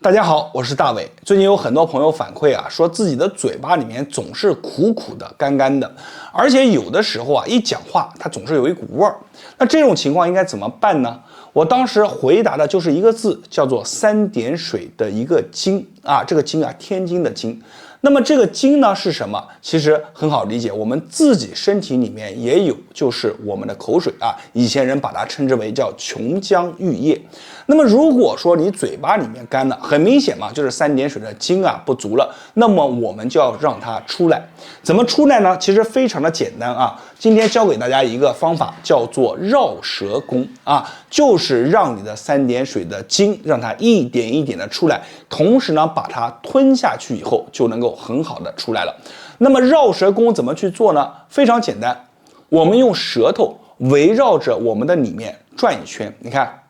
大家好，我是大伟。最近有很多朋友反馈啊，说自己的嘴巴里面总是苦苦的、干干的，而且有的时候啊，一讲话它总是有一股味儿。那这种情况应该怎么办呢？我当时回答的就是一个字，叫做三点水的一个津啊，这个津啊，天津的津。那么这个津呢是什么？其实很好理解，我们自己身体里面也有，就是我们的口水啊。以前人把它称之为叫琼浆玉液。那么如果说你嘴巴里面干了，很明显嘛，就是三点水的津啊不足了，那么我们就要让它出来。怎么出来呢？其实非常的简单啊。今天教给大家一个方法，叫做绕舌功啊，就是让你的三点水的津让它一点一点的出来，同时呢把它吞下去以后就能够很好的出来了。那么绕舌功怎么去做呢？非常简单，我们用舌头围绕着我们的里面转一圈，你看。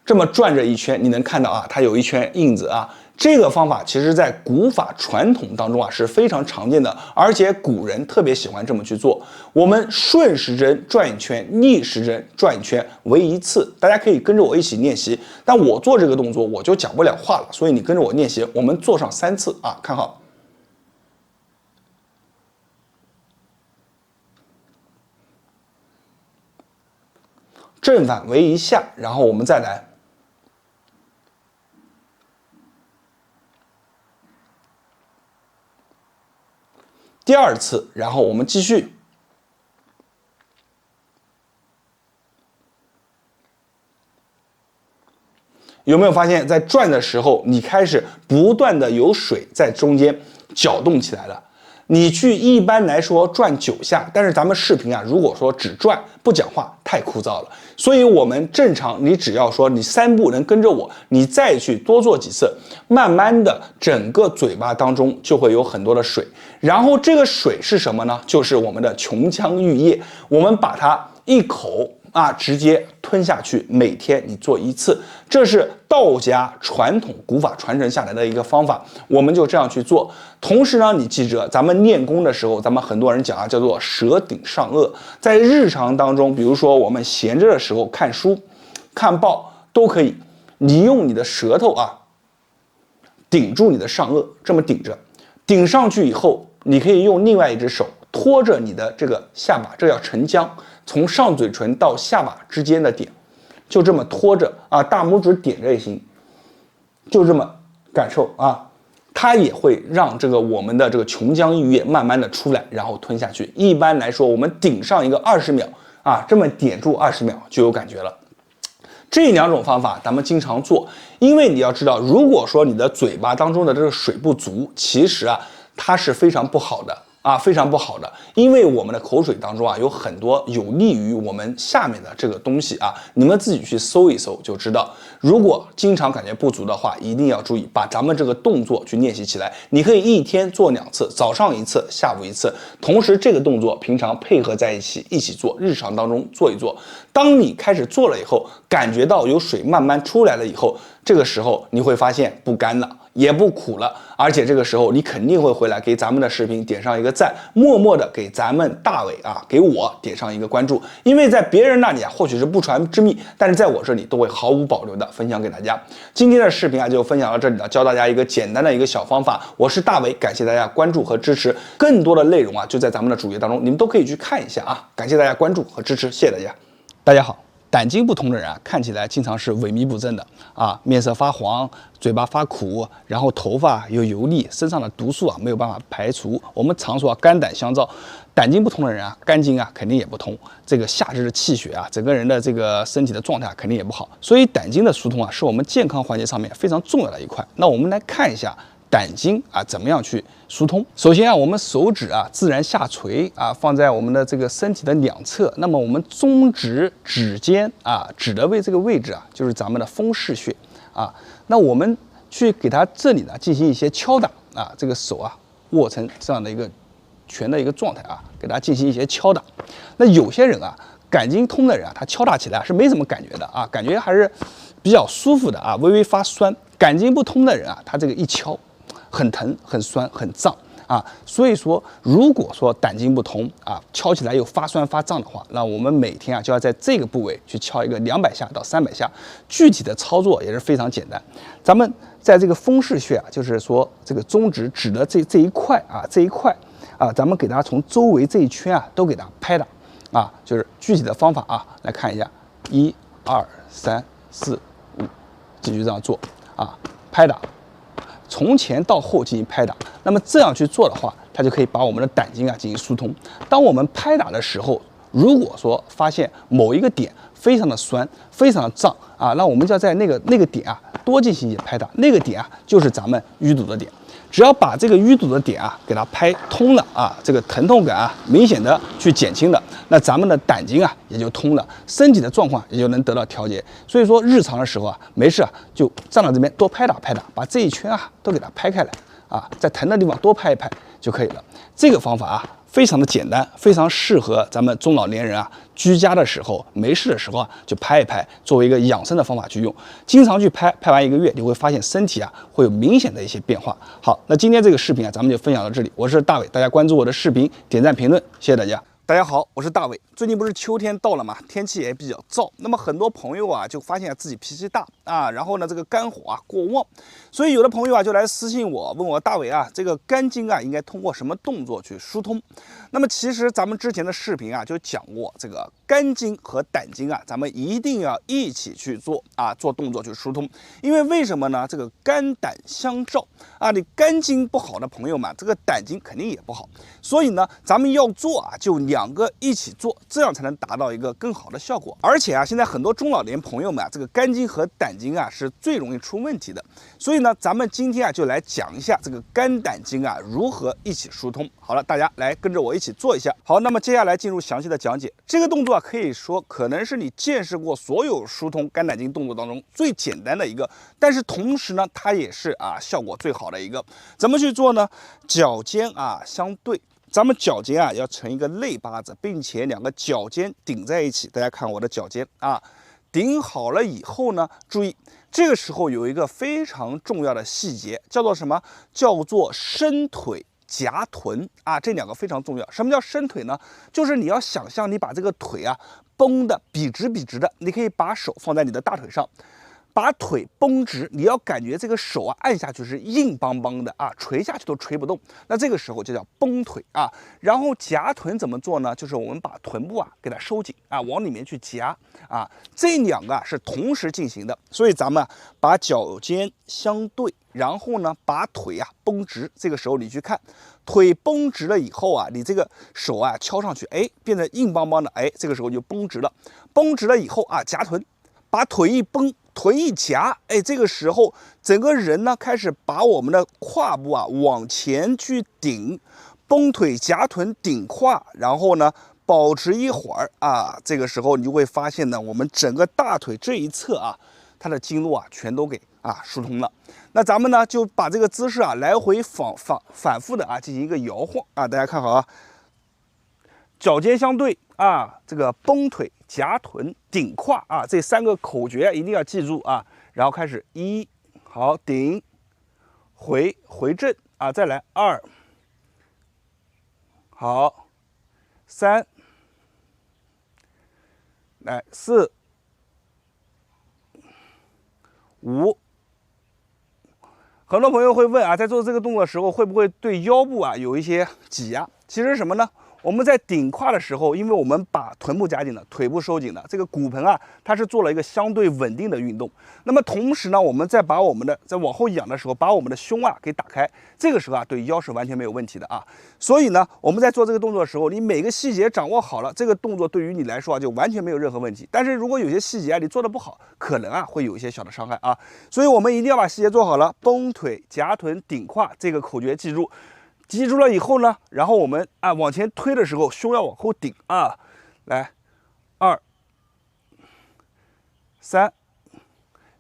这么转着一圈，你能看到啊，它有一圈印子啊。这个方法其实在古法传统当中啊是非常常见的，而且古人特别喜欢这么去做。我们顺时针转一圈，逆时针转一圈为一次，大家可以跟着我一起练习。但我做这个动作我就讲不了话了，所以你跟着我练习，我们做上3次啊，看好。正反为一下，然后我们再来。第2次，然后我们继续。有没有发现，在转的时候，你开始不断的有水在中间搅动起来了？你去一般来说转9下，但是咱们视频啊，如果说只转不讲话，太枯燥了。所以我们正常，你只要说你3步能跟着我，你再去多做几次，慢慢的整个嘴巴当中就会有很多的水。然后这个水是什么呢？就是我们的琼浆玉液，我们把它一口直接吞下去，每天你做1次，这是道家传统古法传承下来的一个方法，我们就这样去做。同时呢，你记着，咱们练功的时候，咱们很多人讲啊，叫做舌顶上颚。在日常当中，比如说我们闲着的时候看书、看报都可以，你用你的舌头顶住你的上颚，这么顶着，顶上去以后，你可以用另外一只手托着你的这个下巴，这叫沉浆。从上嘴唇到下巴之间的点，就这么拖着啊，大拇指点着也行，就这么感受啊，它也会让这个我们的这个琼浆玉液慢慢的出来，然后吞下去。一般来说，我们顶上一个20秒啊，这么点住20秒就有感觉了。这2种方法咱们经常做，因为你要知道，如果说你的嘴巴当中的这个水不足，其实它是非常不好的。非常不好的，因为我们的口水当中有很多有利于我们下面的这个东西你们自己去搜一搜就知道。如果经常感觉不足的话，一定要注意把咱们这个动作去练习起来。你可以一天做2次，早上1次，下午1次，同时这个动作平常配合在一起做，日常当中做一做。当你开始做了以后，感觉到有水慢慢出来了以后，这个时候你会发现不干了，也不苦了，而且这个时候你肯定会回来给咱们的视频点上一个赞，默默的给咱们大伟给我点上一个关注，因为在别人那里或许是不传之秘，但是在我这里都会毫无保留的分享给大家。今天的视频就分享到这里了，教大家一个简单的一个小方法。我是大伟，感谢大家关注和支持，更多的内容就在咱们的主页当中，你们都可以去看一下感谢大家关注和支持，谢谢大家。大家好。胆经不通的人看起来经常是萎靡不振的面色发黄，嘴巴发苦，然后头发又油腻，身上的毒素没有办法排除。我们常说肝胆相照，胆经不通的人肝经肯定也不通，这个下肢的气血整个人的这个身体的状态肯定也不好。所以胆经的疏通是我们健康环节上面非常重要的一块。那我们来看一下胆经怎么样去疏通。首先我们手指自然下垂放在我们的这个身体的2侧。那么我们中指指尖指的这个位置就是咱们的风市穴那我们去给它这里呢进行一些敲打这个手握成这样的一个拳的一个状态给它进行一些敲打。那有些人肝经通的人他敲打起来是没什么感觉的感觉还是比较舒服的微微发酸。肝经不通的人他这个一敲很疼、很酸、很胀啊。所以说，如果说胆经不通啊，敲起来又发酸发胀的话，那我们每天啊就要在这个部位去敲一个200下到300下。具体的操作也是非常简单，咱们在这个风市穴啊，就是说这个中指指的这一块啊，咱们给它从周围这一圈啊都给它拍打啊，就是具体的方法啊，来看一下，1、2、3、4、5，继续这样做啊，拍打，从前到后进行拍打。那么这样去做的话，它就可以把我们的胆经啊进行疏通。当我们拍打的时候，如果说发现某一个点非常的酸、非常的胀啊，那我们就要在那个点啊多进行一些拍打。那个点啊就是咱们淤堵的点。只要把这个淤堵的点啊给它拍通了啊，这个疼痛感啊明显的去减轻了，那咱们的胆经啊也就通了，身体的状况也就能得到调节。所以说日常的时候啊，没事啊就站到这边多拍打拍打，把这一圈啊都给它拍开来啊，在疼的地方多拍一拍就可以了。这个方法啊非常的简单，非常适合咱们中老年人啊居家的时候没事的时候啊就拍一拍，作为一个养生的方法去用。经常去拍，拍完1个月，你会发现身体啊会有明显的一些变化。好，那今天这个视频啊，咱们就分享到这里。我是大伟，大家关注我的视频，点赞评论，谢谢大家。大家好，我是大伟。最近不是秋天到了嘛，天气也比较燥，那么很多朋友啊就发现自己脾气大啊，然后呢这个肝火啊过旺，所以有的朋友啊就来私信我，问我大伟啊，这个肝经啊应该通过什么动作去疏通？那么其实咱们之前的视频啊就讲过，这个肝经和胆经啊，咱们一定要一起去做啊，做动作去疏通。因为为什么呢？这个肝胆相照啊，你肝经不好的朋友们，这个胆经肯定也不好。所以呢，咱们要做啊，就2个一起做，这样才能达到一个更好的效果。而且啊，现在很多中老年朋友们啊，这个肝经和胆经啊是最容易出问题的。所以呢，咱们今天啊就来讲一下这个肝胆经啊如何一起疏通。好了，大家来跟着我一起做一下。好，那么接下来进入详细的讲解。这个动作啊，可以说可能是你见识过所有疏通肝胆经动作当中最简单的一个，但是同时呢，它也是啊效果最好的一个。怎么去做呢？脚尖啊相对。咱们脚尖啊要成一个肋巴子，并且2个脚尖顶在一起。大家看我的脚尖啊，顶好了以后呢，注意这个时候有一个非常重要的细节，叫做什么？叫做伸腿夹臀啊，这2个非常重要。什么叫伸腿呢？就是你要想象你把这个腿啊绷得笔直笔直的，你可以把手放在你的大腿上。把腿绷直，你要感觉这个手啊按下去是硬邦邦的啊，垂下去都垂不动。那这个时候就叫绷腿啊。然后夹臀怎么做呢？就是我们把臀部啊给它收紧啊，往里面去夹啊。这2个啊是同时进行的，所以咱们把脚尖相对，然后呢把腿啊绷直。这个时候你去看，腿绷直了以后啊，你这个手啊敲上去，哎，变成硬邦邦的，哎，这个时候就绷直了。绷直了以后啊，夹臀，把腿一绷。臀一夹，哎，这个时候整个人呢开始把我们的胯部啊往前去顶，绷腿夹臀顶胯，然后呢保持一会儿啊，这个时候你就会发现呢，我们整个大腿这一侧啊，它的经络啊全都给疏通了。那咱们呢就把这个姿势啊来回反复的啊进行一个摇晃啊，大家看好啊，脚尖相对啊，这个绷腿夹臀顶胯啊，这3个口诀一定要记住啊。然后开始1，好，顶，回正啊，再来2，好，3，来4、5。很多朋友会问啊，在做这个动作的时候，会不会对腰部啊有一些挤压？其实什么呢？我们在顶胯的时候，因为我们把臀部夹紧了，腿部收紧了，这个骨盆啊，它是做了一个相对稳定的运动。那么同时呢，我们在往后仰的时候，把我们的胸啊给打开，这个时候啊，对腰是完全没有问题的啊。所以呢，我们在做这个动作的时候，你每个细节掌握好了，这个动作对于你来说啊，就完全没有任何问题。但是如果有些细节啊，你做的不好，可能啊会有一些小的伤害啊。所以我们一定要把细节做好了，绷腿夹臀顶胯这个口诀记住。记住了以后呢，然后我们啊往前推的时候，胸要往后顶啊，来2、3。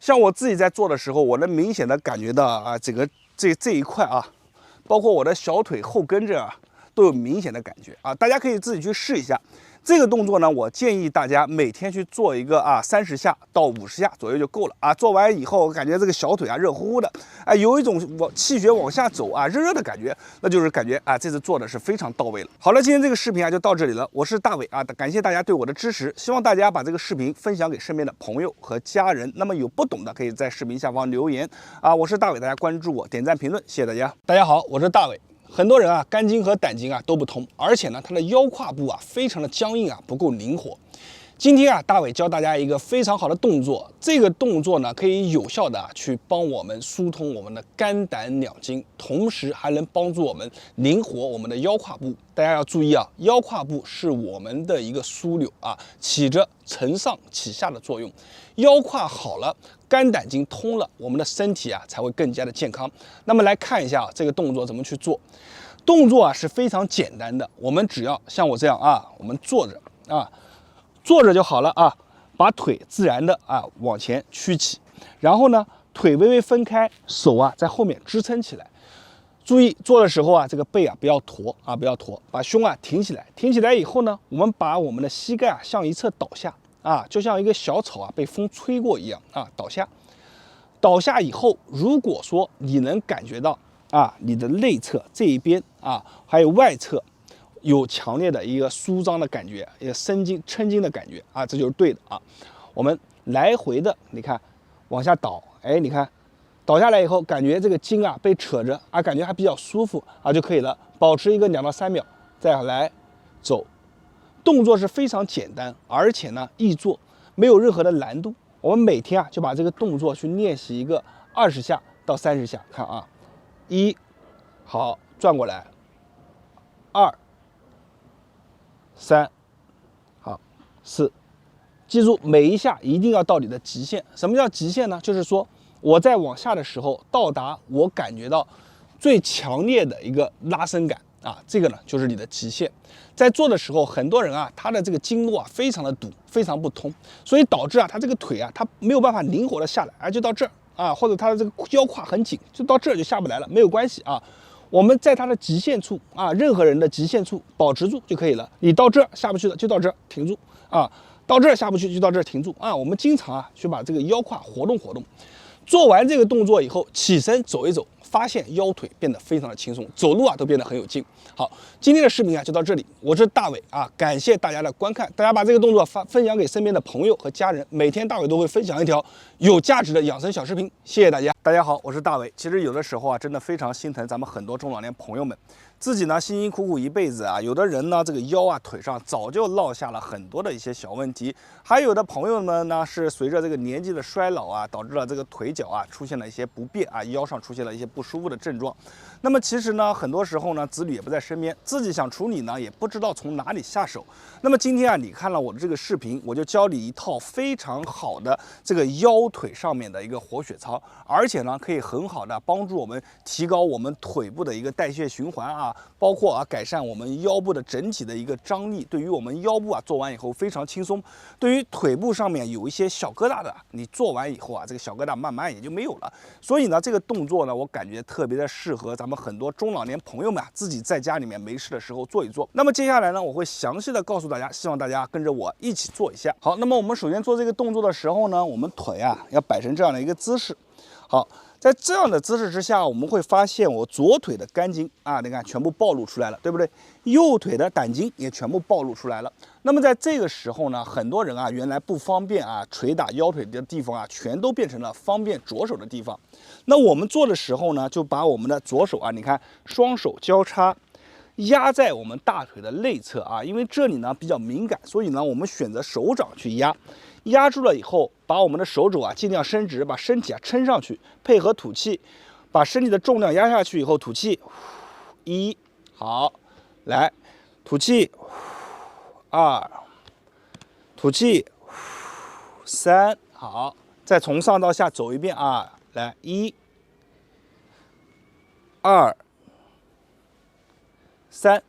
像我自己在做的时候，我能明显的感觉到啊，整个这一块啊，包括我的小腿后跟这啊，都有明显的感觉啊。大家可以自己去试一下。这个动作呢，我建议大家每天去做一个30下到50下左右就够了啊。做完以后，感觉这个小腿热乎乎的，有一种气血往下走热热的感觉，那就是感觉这次做的是非常到位了。好了，今天这个视频就到这里了，我是大伟感谢大家对我的支持，希望大家把这个视频分享给身边的朋友和家人。那么有不懂的可以在视频下方留言我是大伟，大家关注我，点赞评论，谢谢大家。大家好，我是大伟。很多人肝经和胆经都不通，而且呢，它的腰胯部非常的僵硬不够灵活。今天大伟教大家一个非常好的动作，这个动作呢可以有效的去帮我们疏通我们的肝胆两经，同时还能帮助我们灵活我们的腰胯部。大家要注意腰胯部是我们的一个枢纽起着承上启下的作用。腰胯好了，肝胆经通了，我们的身体才会更加的健康。那么来看一下这个动作怎么去做。动作是非常简单的，我们只要像我这样我们坐着坐着就好了把腿自然的往前屈起，然后呢腿微微分开，手在后面支撑起来。注意做的时候这个背不要驼不要驼，把胸挺起来。挺起来以后呢，我们把我们的膝盖向一侧倒下就像一个小草被风吹过一样倒下。倒下以后，如果说你能感觉到你的内侧这一边还有外侧有强烈的一个舒张的感觉，一个生津抻筋的感觉这就是对的我们来回的，你看往下倒，你看倒下来以后，感觉这个筋被扯着感觉还比较舒服就可以了。保持一个2到3秒，再来走。动作是非常简单，而且呢易做，没有任何的难度。我们每天就把这个动作去练习一个20下到30下，看1，好，转过来，2、3，好，4，记住每一下一定要到你的极限。什么叫极限呢？就是说我在往下的时候，到达我感觉到最强烈的一个拉伸感这个呢就是你的极限。在做的时候，很多人他的这个经络非常的堵，非常不通，所以导致他这个腿他没有办法灵活的下来，就到这儿或者他的这个腰胯很紧，就到这儿就下不来了。没有关系我们在它的极限处任何人的极限处保持住就可以了。你到这儿下不去了，就到这儿停住到这儿下不去就到这儿停住我们经常去把这个腰胯活动活动。做完这个动作以后，起身走一走，发现腰腿变得非常的轻松，走路都变得很有劲。好，今天的视频就到这里，我是大伟感谢大家的观看，大家把这个动作分享给身边的朋友和家人，每天大伟都会分享一条有价值的养生小视频，谢谢大家。大家好，我是大伟。其实有的时候真的非常心疼咱们很多中老年朋友们，自己呢辛辛苦苦一辈子有的人呢这个腰腿上早就落下了很多的一些小问题，还有的朋友们呢是随着这个年纪的衰老导致了这个腿脚出现了一些不便腰上出现了一些不舒服的症状。那么其实呢很多时候呢子女也不在身边，自己想处理呢也不知道从哪里下手。那么今天你看了我的这个视频，我就教你一套非常好的这个腰腿上面的一个活血操，而且呢可以很好的帮助我们提高我们腿部的一个代谢循环包括改善我们腰部的整体的一个张力。对于我们腰部做完以后非常轻松。对于腿部上面有一些小疙瘩的，你做完以后这个小疙瘩慢慢也就没有了。所以呢这个动作呢我感觉特别的适合咱们很多中老年朋友们自己在家里面没事的时候做一做。那么接下来呢我会详细的告诉大家，希望大家跟着我一起做一下。好，那么我们首先做这个动作的时候呢，我们腿要摆成这样的一个姿势。好，在这样的姿势之下，我们会发现我左腿的肝经你看全部暴露出来了，对不对？右腿的胆经也全部暴露出来了。那么在这个时候呢，很多人原来不方便捶打腰腿的地方全都变成了方便着手的地方。那我们做的时候呢，就把我们的左手你看双手交叉压在我们大腿的内侧因为这里呢比较敏感，所以呢我们选择手掌去压。压住了以后，把我们的手肘尽量伸直，把身体撑上去，配合吐气，把身体的重量压下去以后吐气，1，好，来吐气，2，吐气，3，好，再从上到下走一遍来1、2、3，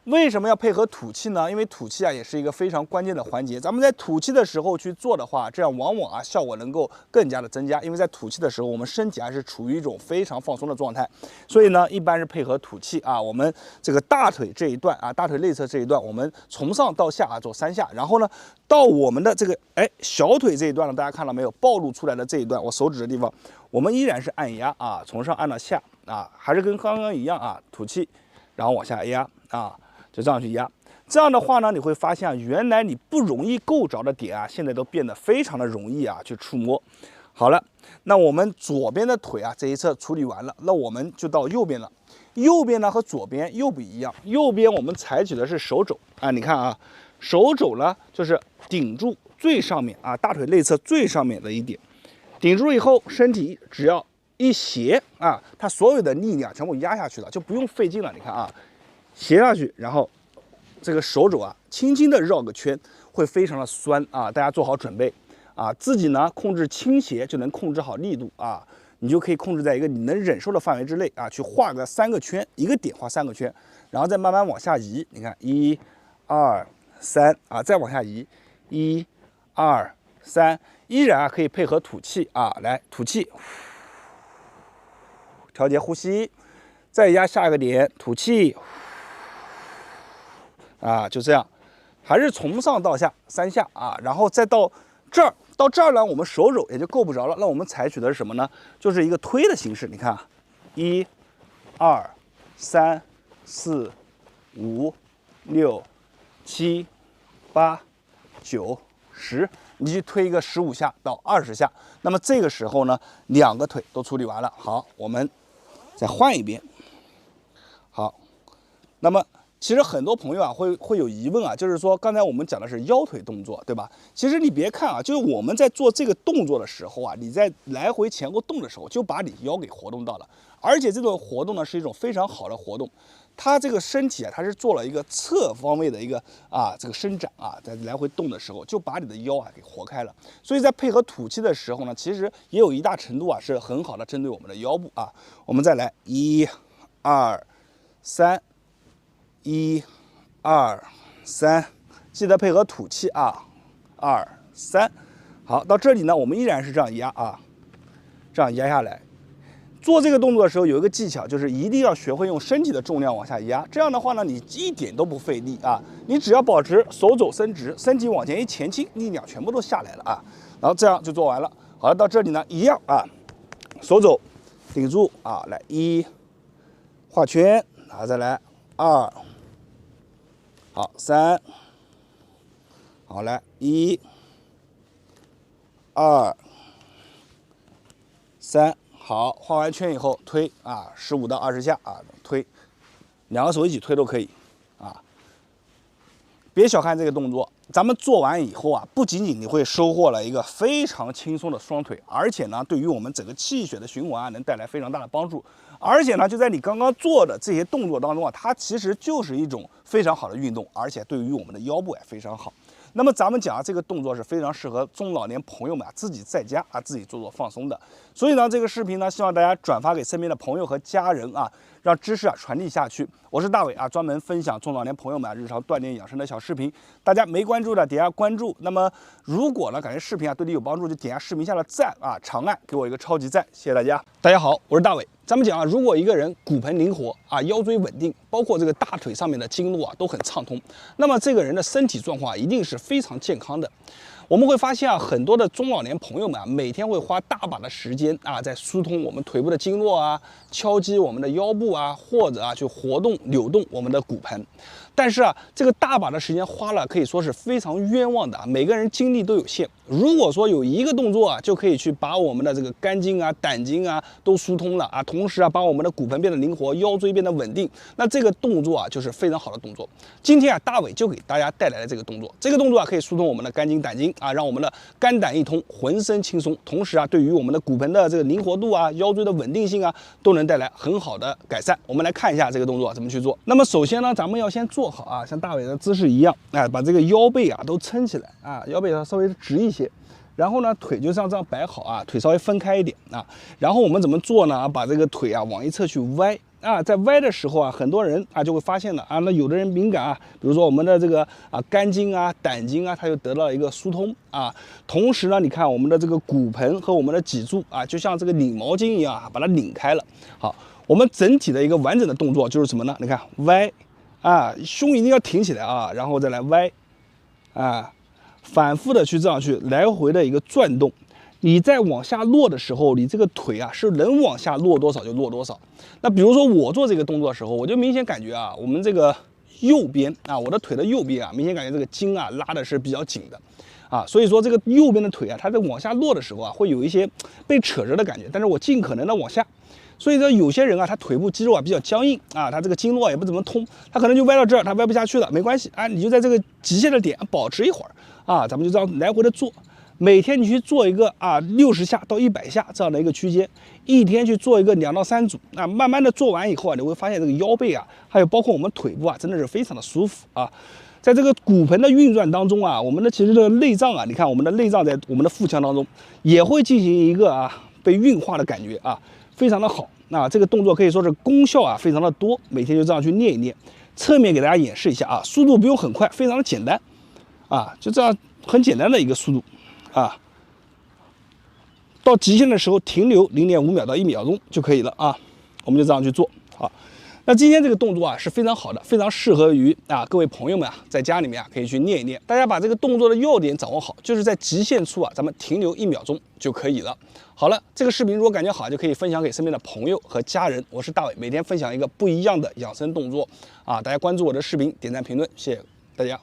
为什么要配合吐气呢？因为吐气啊也是一个非常关键的环节。咱们在吐气的时候去做的话，这样往往啊效果能够更加的增加。因为在吐气的时候，我们身体还是处于一种非常放松的状态，所以呢，一般是配合吐气啊。我们这个大腿这一段啊，大腿内侧这一段，我们从上到下啊做3下，然后呢，到我们的这个小腿这一段呢，大家看到没有？暴露出来的这一段，我手指的地方，我们依然是按压啊，从上按到下啊，还是跟刚刚一样啊，吐气，然后往下压啊。就这样去压，这样的话呢，你会发现原来你不容易够着的点啊，现在都变得非常的容易啊去触摸。好了，那我们左边的腿啊这一侧处理完了，那我们就到右边了。右边呢和左边又不一样，右边我们采取的是手肘啊，你看啊，手肘呢就是顶住最上面啊，大腿内侧最上面的一点，顶住以后，身体只要一斜啊，它所有的力量全部压下去了，就不用费劲了。你看啊。斜下去，然后这个手肘啊，轻轻的绕个圈，会非常的酸啊！大家做好准备啊，自己呢控制倾斜就能控制好力度啊，你就可以控制在一个你能忍受的范围之内啊，去画个3个圈，一个点画3个圈，然后再慢慢往下移。你看1、2、3啊，再往下移1、2、3，依然啊可以配合吐气啊，来吐气，调节呼吸，再压下一个点，吐气。啊，就这样，还是从上到下3下啊，然后再到这儿，到这儿呢，我们手肘也就够不着了。那我们采取的是什么呢？就是一个推的形式。你看啊，1、2、3、4、5、6、7、8、9、10，你去推一个15下到20下。那么这个时候呢，2个腿都处理完了。好，我们再换一遍。好，那么。其实很多朋友啊会有疑问啊，就是说刚才我们讲的是腰腿动作，对吧？其实你别看啊，就是我们在做这个动作的时候啊，你在来回前后动的时候，就把你腰给活动到了，而且这种活动呢是一种非常好的活动，它这个身体啊，它是做了一个侧方位的一个这个伸展啊，在来回动的时候，就把你的腰啊给活开了。所以在配合吐气的时候呢，其实也有一大程度啊是很好的针对我们的腰部啊。我们再来1、2、3。1、2、3，记得配合吐气啊！2、3，好，到这里呢，我们依然是这样压啊，这样压下来。做这个动作的时候有一个技巧，就是一定要学会用身体的重量往下压。这样的话呢，你一点都不费力啊，你只要保持手肘伸直，身体往前一前倾，力量全部都下来了啊。然后这样就做完了。好了，到这里呢，一样啊，手肘顶住啊，来1，画圈，然后再来2。好，3，好来1、2、3，好，画完圈以后推啊，15到20下啊，推，2个手一起推都可以啊。别小看这个动作，咱们做完以后啊，不仅仅你会收获了一个非常轻松的双腿，而且呢，对于我们整个气血的循环啊，能带来非常大的帮助。而且呢，就在你刚刚做的这些动作当中啊，它其实就是一种非常好的运动，而且对于我们的腰部也非常好。那么咱们讲啊，这个动作是非常适合中老年朋友们啊自己在家啊自己做放松的。所以呢，这个视频呢，希望大家转发给身边的朋友和家人啊，让知识啊传递下去。我是大伟啊，专门分享中老年朋友们日常锻炼养生的小视频。大家没关注的点下关注。那么如果呢感觉视频啊对你有帮助，就点下视频下的赞啊，长按给我一个超级赞，谢谢大家。大家好，我是大伟。咱们讲啊，如果一个人骨盆灵活啊，腰椎稳定，包括这个大腿上面的经络啊都很畅通，那么这个人的身体状况一定是非常健康的。我们会发现啊，很多的中老年朋友们啊，每天会花大把的时间啊，在疏通我们腿部的经络啊，敲击我们的腰部啊，或者啊去活动扭动我们的骨盆。但是啊，这个大把的时间花了，可以说是非常冤枉的啊。每个人精力都有限，如果说有一个动作啊，就可以去把我们的这个肝经啊、胆经啊都疏通了啊，同时啊，把我们的骨盆变得灵活，腰椎变得稳定，那这个动作啊，就是非常好的动作。今天啊，大伟就给大家带来了这个动作。这个动作啊，可以疏通我们的肝经、胆经啊，让我们的肝胆一通，浑身轻松。同时啊，对于我们的骨盆的这个灵活度啊、腰椎的稳定性啊，都能带来很好的改善。我们来看一下这个动作怎么去做。那么首先呢，咱们要先做好啊，像大伟的姿势一样，哎，把这个腰背啊都撑起来啊，腰背稍微直一些。然后呢，腿就像这样摆好啊，腿稍微分开一点啊。然后我们怎么做呢？把这个腿啊往一侧去歪啊，在歪的时候啊，很多人啊就会发现了啊，那有的人敏感啊，比如说我们的这个肝经啊、胆经啊，它就得到了一个疏通啊。同时呢，你看我们的这个骨盆和我们的脊柱啊，就像这个拧毛巾一样啊，把它拧开了。好，我们整体的一个完整的动作就是什么呢？你看歪啊，胸一定要挺起来啊，然后再来歪啊，反复的去这样去来回的一个转动。你在往下落的时候，你这个腿啊是能往下落多少就落多少。那比如说我做这个动作的时候，我就明显感觉啊，我们这个右边啊，我的腿的右边啊，明显感觉这个筋啊拉的是比较紧的啊，所以说这个右边的腿啊，它在往下落的时候啊，会有一些被扯着的感觉，但是我尽可能的往下。所以说有些人啊，他腿部肌肉啊比较僵硬啊，他这个经络也不怎么通，他可能就歪到这儿，他歪不下去了，没关系啊，你就在这个极限的点保持一会儿啊，咱们就这样来回的做。每天你去做一个60下到100下这样的一个区间，一天去做一个2到3组，慢慢的做完以后啊，你会发现这个腰背啊，还有包括我们腿部啊，真的是非常的舒服啊。在这个骨盆的运转当中啊，我们的其实这个内脏啊，你看我们的内脏在我们的腹腔当中也会进行一个被运化的感觉啊，非常的好。那这个动作可以说是功效啊非常的多，每天就这样去练一练。侧面给大家演示一下啊，速度不用很快，非常的简单啊，就这样很简单的一个速度。到极限的时候停留0.5秒到1秒钟就可以了啊，我们就这样去做好。那今天这个动作啊是非常好的，非常适合于各位朋友们在家里面可以去练一练。大家把这个动作的要点掌握好，就是在极限处咱们停留1秒钟就可以了。好了，这个视频如果感觉好，就可以分享给身边的朋友和家人。我是大伟，每天分享一个不一样的养生动作大家关注我的视频，点赞评论，谢谢大家。